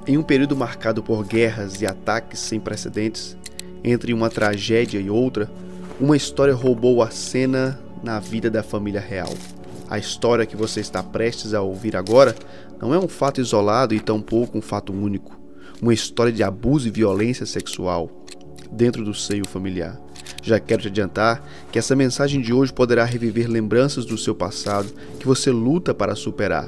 Em um período marcado por guerras e ataques sem precedentes, entre uma tragédia e outra, uma história roubou a cena na vida da família real. A história que você está prestes a ouvir agora não é um fato isolado e tampouco um fato único. Uma história de abuso e violência sexual dentro do seio familiar. Já quero te adiantar que essa mensagem de hoje poderá reviver lembranças do seu passado que você luta para superar.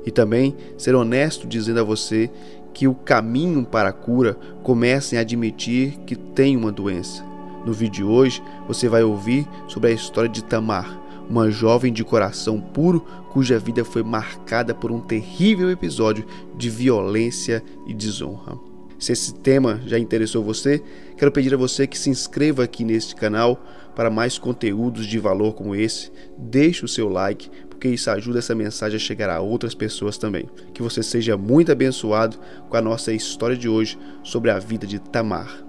E também ser honesto dizendo a você que o caminho para a cura começa em admitir que tem uma doença. No vídeo de hoje, você vai ouvir sobre a história de Tamar, uma jovem de coração puro cuja vida foi marcada por um terrível episódio de violência e desonra. Se esse tema já interessou você, quero pedir a você que se inscreva aqui neste canal para mais conteúdos de valor como esse. Deixe o seu like, porque isso ajuda essa mensagem a chegar a outras pessoas também. Que você seja muito abençoado com a nossa história de hoje sobre a vida de Tamar.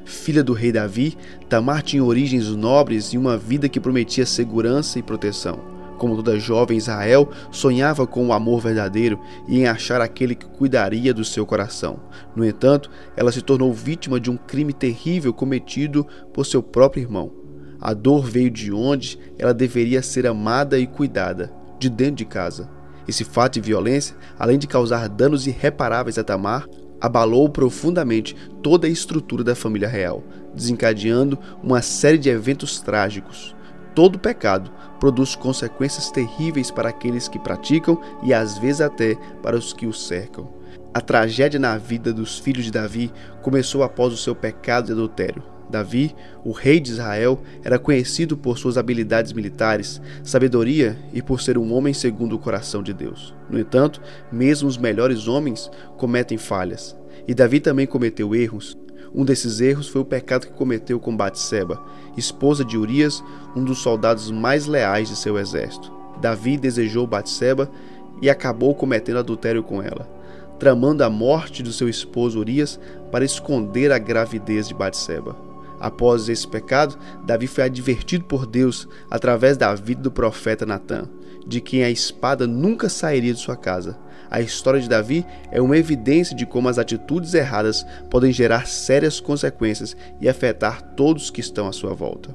Filha do rei Davi, Tamar tinha origens nobres e uma vida que prometia segurança e proteção. Como toda jovem Israel, sonhava com o amor verdadeiro e em achar aquele que cuidaria do seu coração. No entanto, ela se tornou vítima de um crime terrível cometido por seu próprio irmão. A dor veio de onde ela deveria ser amada e cuidada, de dentro de casa. Esse fato de violência, além de causar danos irreparáveis a Tamar, abalou profundamente toda a estrutura da família real, desencadeando uma série de eventos trágicos. Todo pecado produz consequências terríveis para aqueles que praticam e às vezes até para os que o cercam. A tragédia na vida dos filhos de Davi começou após o seu pecado de adultério. Davi, o rei de Israel, era conhecido por suas habilidades militares, sabedoria e por ser um homem segundo o coração de Deus. No entanto, mesmo os melhores homens cometem falhas, e Davi também cometeu erros. Um desses erros foi o pecado que cometeu com Batseba, esposa de Urias, um dos soldados mais leais de seu exército. Davi desejou Batseba e acabou cometendo adultério com ela, tramando a morte do seu esposo Urias para esconder a gravidez de Batseba. Após esse pecado, Davi foi advertido por Deus através da vida do profeta Natã, de quem a espada nunca sairia de sua casa. A história de Davi é uma evidência de como as atitudes erradas podem gerar sérias consequências e afetar todos que estão à sua volta.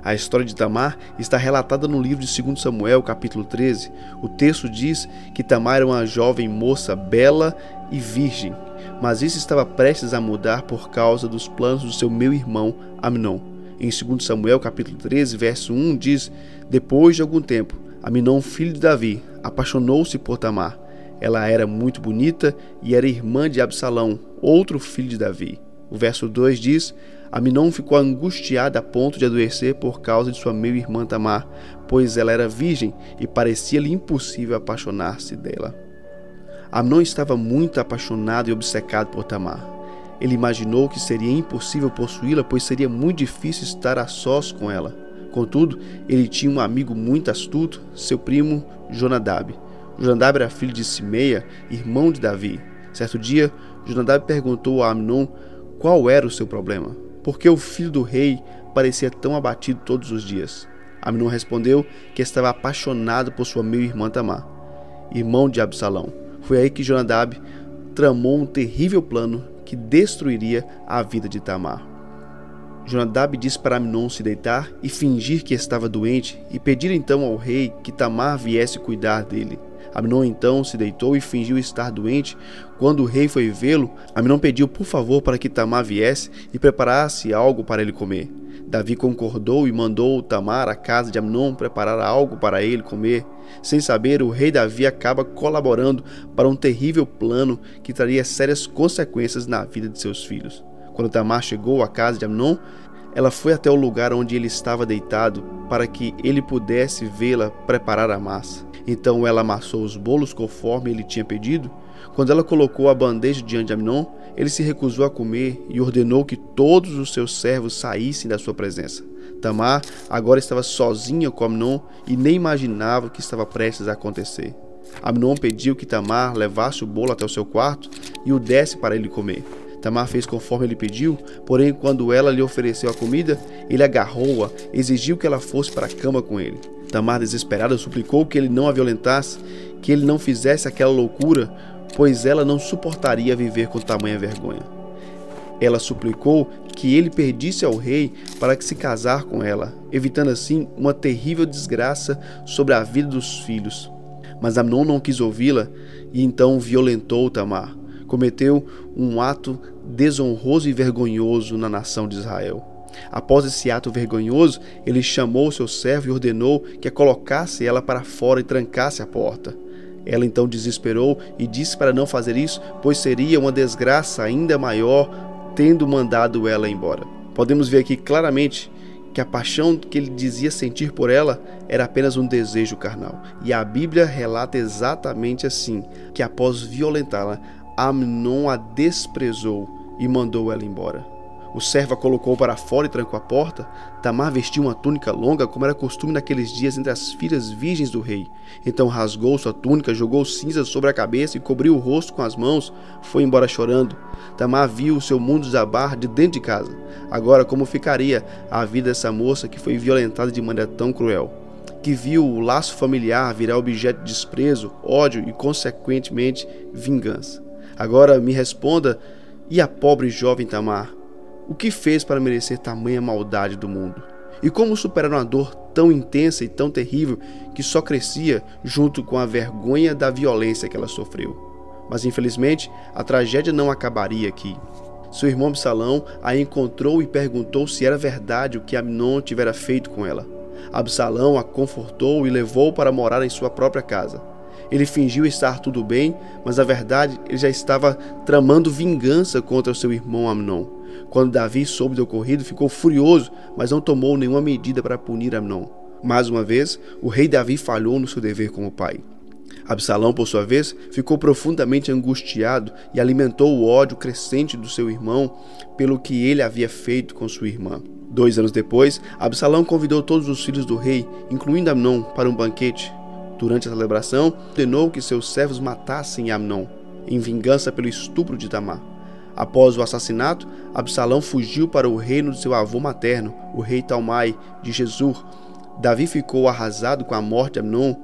A história de Tamar está relatada no livro de 2 Samuel, capítulo 13. O texto diz que Tamar era uma jovem moça bela e virgem, mas isso estava prestes a mudar por causa dos planos do seu meio-irmão Amnon. Em 2 Samuel, capítulo 13, verso 1 diz: Depois de algum tempo, Amnon, filho de Davi, apaixonou-se por Tamar. Ela era muito bonita e era irmã de Absalão, outro filho de Davi. O verso 2 diz: Amnon ficou angustiada a ponto de adoecer por causa de sua meio-irmã Tamar, pois ela era virgem e parecia-lhe impossível apaixonar-se dela. Amnon estava muito apaixonado e obcecado por Tamar. Ele imaginou que seria impossível possuí-la, pois seria muito difícil estar a sós com ela. Contudo, ele tinha um amigo muito astuto, seu primo Jonadab. Jonadab era filho de Simeia, irmão de Davi. Certo dia, Jonadab perguntou a Amnon qual era o seu problema, porque o filho do rei parecia tão abatido todos os dias. Amnon respondeu que estava apaixonado por sua meio-irmã Tamar, irmão de Absalão. Foi aí que Jonadab tramou um terrível plano que destruiria a vida de Tamar. Jonadab disse para Amnon se deitar e fingir que estava doente e pedir então ao rei que Tamar viesse cuidar dele. Amnon então se deitou e fingiu estar doente. Quando o rei foi vê-lo, Amnon pediu por favor para que Tamar viesse e preparasse algo para ele comer. Davi concordou e mandou Tamar à casa de Amnon preparar algo para ele comer. Sem saber, o rei Davi acaba colaborando para um terrível plano que traria sérias consequências na vida de seus filhos. Quando Tamar chegou à casa de Amnon, ela foi até o lugar onde ele estava deitado para que ele pudesse vê-la preparar a massa. Então ela amassou os bolos conforme ele tinha pedido. Quando ela colocou a bandeja diante de Amnon, ele se recusou a comer e ordenou que todos os seus servos saíssem da sua presença. Tamar agora estava sozinha com Amnon e nem imaginava o que estava prestes a acontecer. Amnon pediu que Tamar levasse o bolo até o seu quarto e o desse para ele comer. Tamar fez conforme ele pediu, porém quando ela lhe ofereceu a comida, ele agarrou-a, exigiu que ela fosse para a cama com ele. Tamar, desesperada, suplicou que ele não a violentasse, que ele não fizesse aquela loucura, pois ela não suportaria viver com tamanha vergonha. Ela suplicou que ele pedisse ao rei para que se casar com ela, evitando assim uma terrível desgraça sobre a vida dos filhos. Mas Amnon não quis ouvi-la e então violentou Tamar. Cometeu um ato desonroso e vergonhoso na nação de Israel. Após esse ato vergonhoso, ele chamou seu servo e ordenou que a colocasse ela para fora e trancasse a porta. Ela então desesperou e disse para não fazer isso, pois seria uma desgraça ainda maior tendo mandado ela embora. Podemos ver aqui claramente que a paixão que ele dizia sentir por ela era apenas um desejo carnal. E a Bíblia relata exatamente assim, que após violentá-la, Amnon a desprezou e mandou ela embora. O servo a colocou para fora e trancou a porta. Tamar vestiu uma túnica longa, como era costume naqueles dias entre as filhas virgens do rei. Então rasgou sua túnica, jogou cinzas sobre a cabeça e cobriu o rosto com as mãos. Foi embora chorando. Tamar viu o seu mundo desabar de dentro de casa. Agora, como ficaria a vida dessa moça que foi violentada de maneira tão cruel? Que viu o laço familiar virar objeto de desprezo, ódio e, consequentemente, vingança. Agora me responda, e a pobre jovem Tamar? O que fez para merecer tamanha maldade do mundo? E como superar uma dor tão intensa e tão terrível que só crescia junto com a vergonha da violência que ela sofreu? Mas infelizmente, a tragédia não acabaria aqui. Seu irmão Absalão a encontrou e perguntou se era verdade o que Amnon tivera feito com ela. Absalão a confortou e levou para morar em sua própria casa. Ele fingiu estar tudo bem, mas na verdade ele já estava tramando vingança contra o seu irmão Amnon. Quando Davi soube do ocorrido, ficou furioso, mas não tomou nenhuma medida para punir Amnon. Mais uma vez, o rei Davi falhou no seu dever como pai. Absalão, por sua vez, ficou profundamente angustiado e alimentou o ódio crescente do seu irmão pelo que ele havia feito com sua irmã. 2 anos depois, Absalão convidou todos os filhos do rei, incluindo Amnon, para um banquete. Durante a celebração, ordenou que seus servos matassem Amnon, em vingança pelo estupro de Tamar. Após o assassinato, Absalão fugiu para o reino de seu avô materno, o rei Talmai de Gesur. Davi ficou arrasado com a morte de Amnon,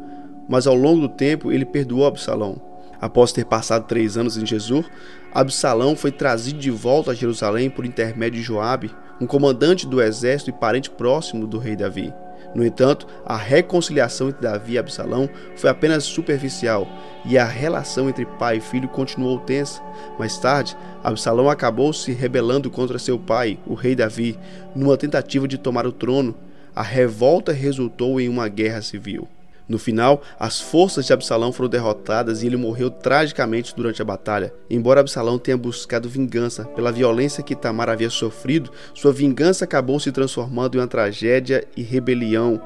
mas ao longo do tempo ele perdoou Absalão. Após ter passado 3 anos em Gesur, Absalão foi trazido de volta a Jerusalém por intermédio de Joabe, um comandante do exército e parente próximo do rei Davi. No entanto, a reconciliação entre Davi e Absalão foi apenas superficial e a relação entre pai e filho continuou tensa. Mais tarde, Absalão acabou se rebelando contra seu pai, o rei Davi, numa tentativa de tomar o trono. A revolta resultou em uma guerra civil. No final, as forças de Absalão foram derrotadas e ele morreu tragicamente durante a batalha. Embora Absalão tenha buscado vingança pela violência que Tamar havia sofrido, sua vingança acabou se transformando em uma tragédia e rebelião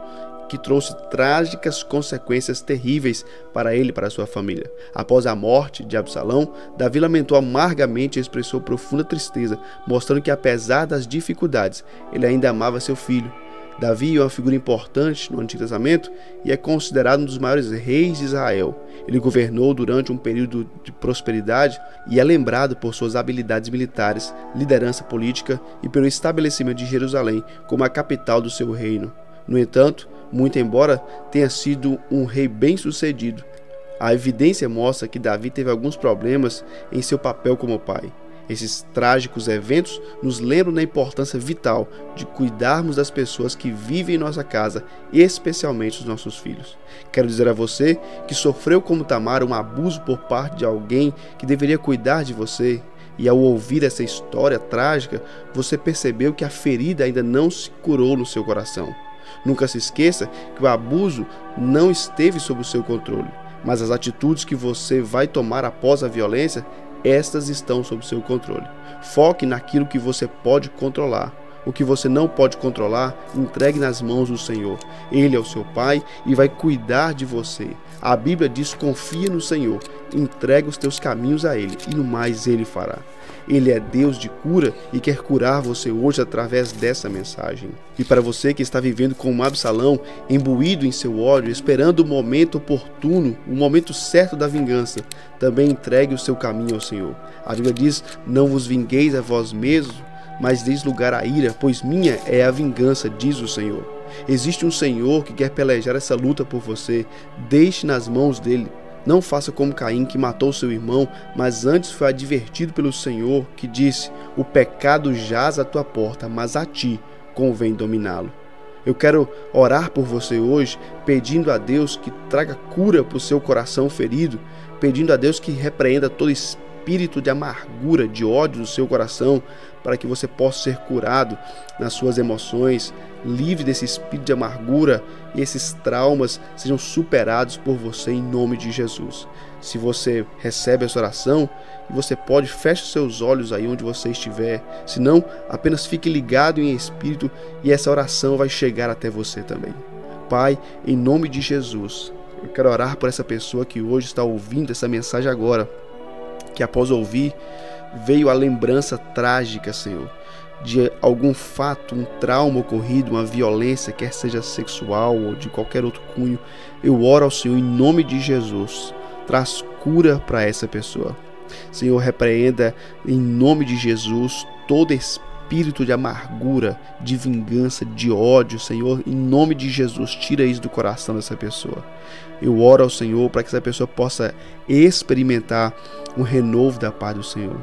que trouxe trágicas consequências terríveis para ele e para sua família. Após a morte de Absalão, Davi lamentou amargamente e expressou profunda tristeza, mostrando que apesar das dificuldades, ele ainda amava seu filho. Davi é uma figura importante no Antigo Testamento e é considerado um dos maiores reis de Israel. Ele governou durante um período de prosperidade e é lembrado por suas habilidades militares, liderança política e pelo estabelecimento de Jerusalém como a capital do seu reino. No entanto, muito embora tenha sido um rei bem-sucedido, a evidência mostra que Davi teve alguns problemas em seu papel como pai. Esses trágicos eventos nos lembram da importância vital de cuidarmos das pessoas que vivem em nossa casa, especialmente os nossos filhos. Quero dizer a você que sofreu como Tamar um abuso por parte de alguém que deveria cuidar de você, e ao ouvir essa história trágica, você percebeu que a ferida ainda não se curou no seu coração. Nunca se esqueça que o abuso não esteve sob o seu controle, mas as atitudes que você vai tomar após a violência, estas estão sob seu controle. Foque naquilo que você pode controlar. O que você não pode controlar, entregue nas mãos do Senhor. Ele é o seu Pai e vai cuidar de você. A Bíblia diz: confia no Senhor, entrega os teus caminhos a Ele e no mais Ele fará. Ele é Deus de cura e quer curar você hoje através dessa mensagem. E para você que está vivendo como Absalão, imbuído em seu ódio, esperando o momento oportuno, o momento certo da vingança, também entregue o seu caminho ao Senhor. A Bíblia diz: não vos vingueis a vós mesmos, mas deis lugar à ira, pois minha é a vingança, diz o Senhor. Existe um Senhor que quer pelejar essa luta por você. Deixe nas mãos dele. Não faça como Caim, que matou seu irmão, mas antes foi advertido pelo Senhor, que disse: o pecado jaz à tua porta, mas a ti convém dominá-lo. Eu quero orar por você hoje, pedindo a Deus que traga cura para o seu coração ferido, pedindo a Deus que repreenda todo espírito de amargura, de ódio do seu coração, para que você possa ser curado nas suas emoções, livre desse espírito de amargura e esses traumas sejam superados por você em nome de Jesus. Se você recebe essa oração, você pode, feche os seus olhos aí onde você estiver, se não, apenas fique ligado em espírito e essa oração vai chegar até você também. Pai, em nome de Jesus, eu quero orar por essa pessoa que hoje está ouvindo essa mensagem agora, que após ouvir, veio a lembrança trágica, Senhor, de algum fato, um trauma ocorrido, uma violência, quer seja sexual ou de qualquer outro cunho. Eu oro ao Senhor em nome de Jesus, traz cura para essa pessoa. Senhor, repreenda em nome de Jesus todo espírito de amargura, de vingança, de ódio. Senhor, em nome de Jesus, tira isso do coração dessa pessoa. Eu oro ao Senhor para que essa pessoa possa experimentar um renovo da paz do Senhor.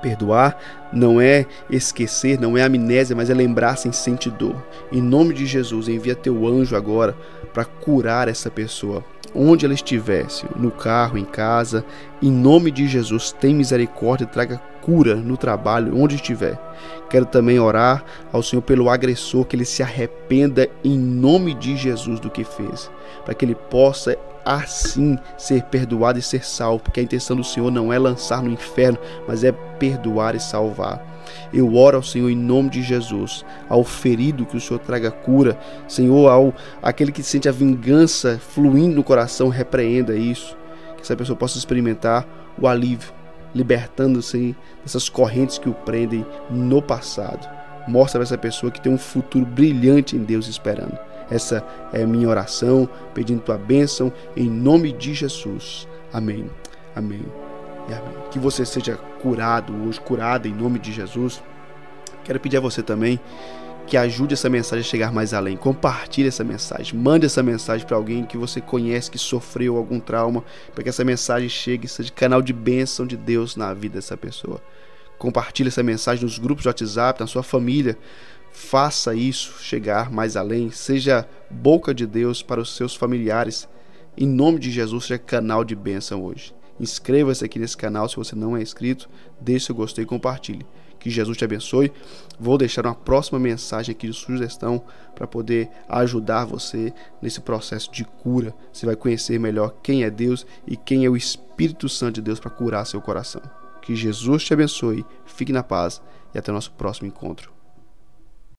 Perdoar não é esquecer, não é amnésia, mas é lembrar sem sentir dor. Em nome de Jesus, envia teu anjo agora para curar essa pessoa, onde ela estiver, no carro, em casa. Em nome de Jesus, tem misericórdia e traga cura no trabalho, onde estiver. Quero também orar ao Senhor pelo agressor, que ele se arrependa em nome de Jesus do que fez, para que ele possa assim ser perdoado e ser salvo, porque a intenção do Senhor não é lançar no inferno, mas é perdoar e salvar. Eu oro ao Senhor em nome de Jesus, ao ferido, que o Senhor traga cura. Senhor, aquele que sente a vingança fluindo no coração, repreenda isso, que essa pessoa possa experimentar o alívio, libertando-se dessas correntes que o prendem no passado. Mostra para essa pessoa que tem um futuro brilhante em Deus esperando. Essa é a minha oração, pedindo tua bênção em nome de Jesus. Amém, amém e amém. Que você seja curado hoje, curada em nome de Jesus. Quero pedir a você também que ajude essa mensagem a chegar mais além. Compartilhe essa mensagem, mande essa mensagem para alguém que você conhece, que sofreu algum trauma, para que essa mensagem chegue e seja canal de bênção de Deus na vida dessa pessoa. Compartilhe essa mensagem nos grupos de WhatsApp, na sua família. Faça isso chegar mais além. Seja boca de Deus para os seus familiares. Em nome de Jesus, seja canal de bênção hoje. Inscreva-se aqui nesse canal se você não é inscrito. Deixe seu gostei e compartilhe. Que Jesus te abençoe. Vou deixar uma próxima mensagem aqui de sugestão para poder ajudar você nesse processo de cura. Você vai conhecer melhor quem é Deus e quem é o Espírito Santo de Deus para curar seu coração. Que Jesus te abençoe. Fique na paz e até o nosso próximo encontro.